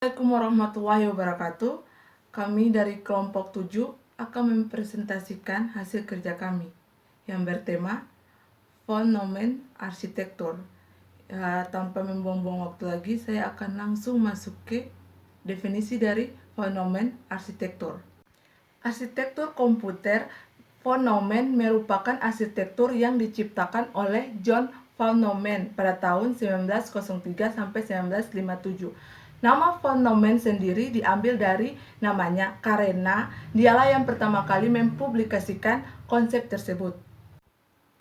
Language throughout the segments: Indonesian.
Assalamualaikum warahmatullahi wabarakatuh. Kami dari kelompok 7 akan mempresentasikan hasil kerja kami yang bertema Fenomen Arsitektur. Tanpa membuang-buang waktu lagi, saya akan langsung masuk ke definisi dari fenomen arsitektur. Arsitektur komputer Fenomen merupakan arsitektur yang diciptakan oleh John Fenomen pada tahun 1903 sampai 1957. Nama Fenomen sendiri diambil dari namanya karena dialah yang pertama kali mempublikasikan konsep tersebut.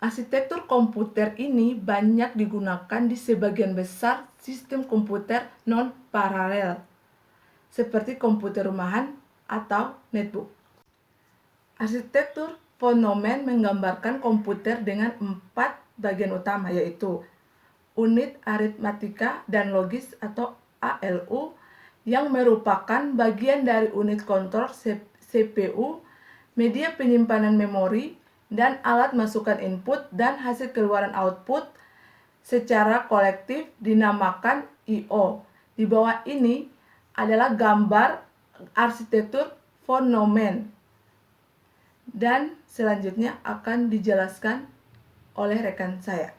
Arsitektur komputer ini banyak digunakan di sebagian besar sistem komputer non-paralel, seperti komputer rumahan atau netbook. Arsitektur Fenomen menggambarkan komputer dengan 4 bagian utama, yaitu unit aritmatika dan logis atau ALU yang merupakan bagian dari unit kontrol CPU, media penyimpanan memori, dan alat masukan input dan hasil keluaran output secara kolektif dinamakan I/O. Di bawah ini adalah gambar arsitektur Fenomen dan selanjutnya akan dijelaskan oleh rekan saya.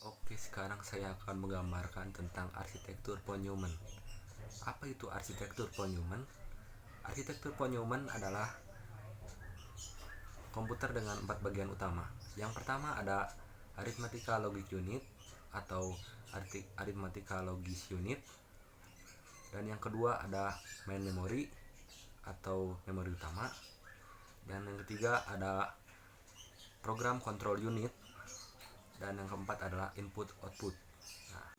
Oke, sekarang saya akan menggambarkan tentang arsitektur von Neumann. Apa itu arsitektur von Neumann? Arsitektur von Neumann adalah komputer dengan 4 bagian utama. Yang pertama ada Arithmetica Logic Unit atau Arithmetica Logis Unit. Dan yang kedua ada Main Memory atau memori utama. Dan yang ketiga ada Program Control Unit. Dan yang keempat adalah input output.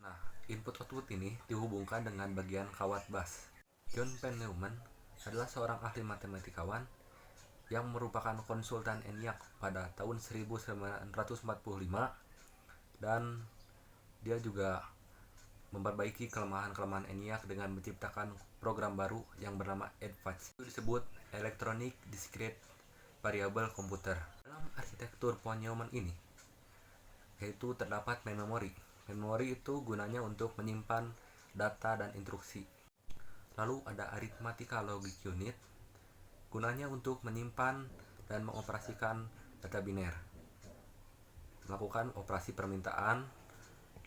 Nah, input output ini dihubungkan dengan bagian kawat bus. John von Neumann adalah seorang ahli matematikawan yang merupakan konsultan ENIAC pada tahun 1945, dan dia juga memperbaiki kelemahan-kelemahan ENIAC dengan menciptakan program baru yang bernama EDVAC. Itu disebut Electronic Discrete Variable Computer. Dalam arsitektur von Neumann ini yaitu terdapat main memory. Memori itu gunanya untuk menyimpan data dan instruksi. Lalu ada Arithmetica Logic Unit, gunanya untuk menyimpan dan mengoperasikan data biner, melakukan operasi permintaan,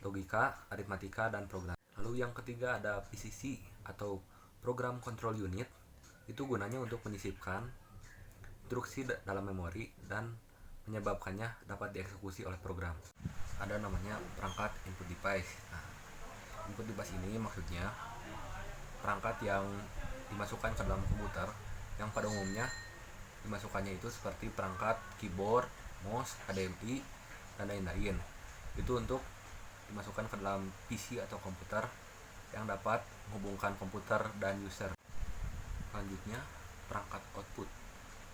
logika, aritmatika, dan program. Lalu yang ketiga ada PCC atau Program Control Unit, itu gunanya untuk menyisipkan instruksi dalam memori dan menyebabkannya dapat dieksekusi oleh program. Ada namanya perangkat input device. Nah, input device ini maksudnya perangkat yang dimasukkan ke dalam komputer, yang pada umumnya dimasukkannya itu seperti perangkat keyboard, mouse, HDMI, dan lain-lain. Itu untuk dimasukkan ke dalam PC atau komputer yang dapat menghubungkan komputer dan user. Selanjutnya, perangkat output.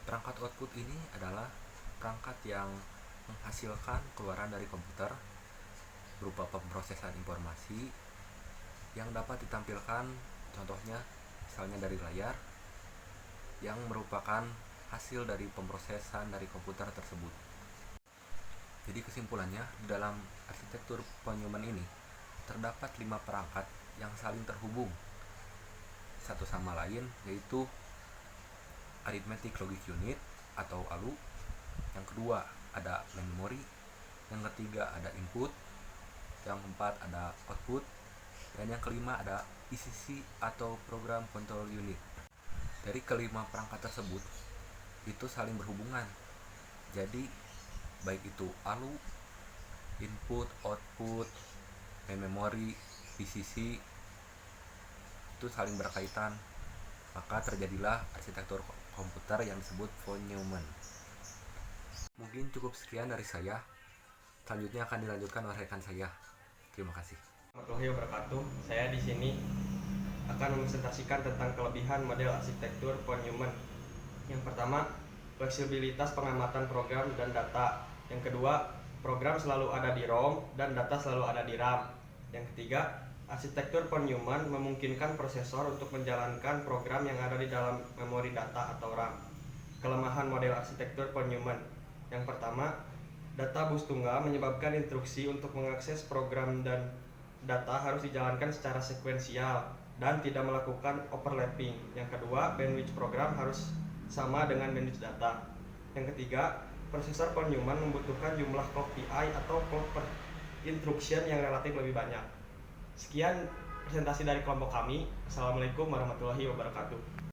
Perangkat output ini adalah perangkat yang menghasilkan keluaran dari komputer berupa pemrosesan informasi yang dapat ditampilkan, contohnya misalnya dari layar, yang merupakan hasil dari pemrosesan dari komputer tersebut. Jadi kesimpulannya, di dalam arsitektur von Neumann ini terdapat 5 perangkat yang saling terhubung satu sama lain, yaitu Arithmetic Logic Unit atau ALU. Yang kedua ada main memory. Yang ketiga ada input. Yang keempat ada output. Dan yang kelima ada PCC atau Program Control Unit. Dari kelima perangkat tersebut itu saling berhubungan. Jadi baik itu ALU, input, output, main memory, PCC itu saling berkaitan, maka terjadilah arsitektur komputer yang disebut von Neumann. Mungkin cukup sekian dari saya. Selanjutnya akan dilanjutkan oleh rekan saya. Terima kasih. Warahmatullahi wabarakatuh. Saya di sini akan mempresentasikan tentang kelebihan model arsitektur von Neumann. Yang pertama, fleksibilitas pengamatan program dan data. Yang kedua, program selalu ada di ROM dan data selalu ada di RAM. Yang ketiga, arsitektur von Neumann memungkinkan prosesor untuk menjalankan program yang ada di dalam memori data atau RAM. Kelemahan model arsitektur von Neumann. Yang pertama, data bus tunggal menyebabkan instruksi untuk mengakses program dan data harus dijalankan secara sekuensial. dan tidak melakukan overlapping. Yang kedua, bandwidth program harus sama dengan bandwidth data. Yang ketiga, prosesor von Neumann membutuhkan jumlah clock PI atau clock per instruction yang relatif lebih banyak. Sekian presentasi dari kelompok kami. Assalamualaikum warahmatullahi wabarakatuh.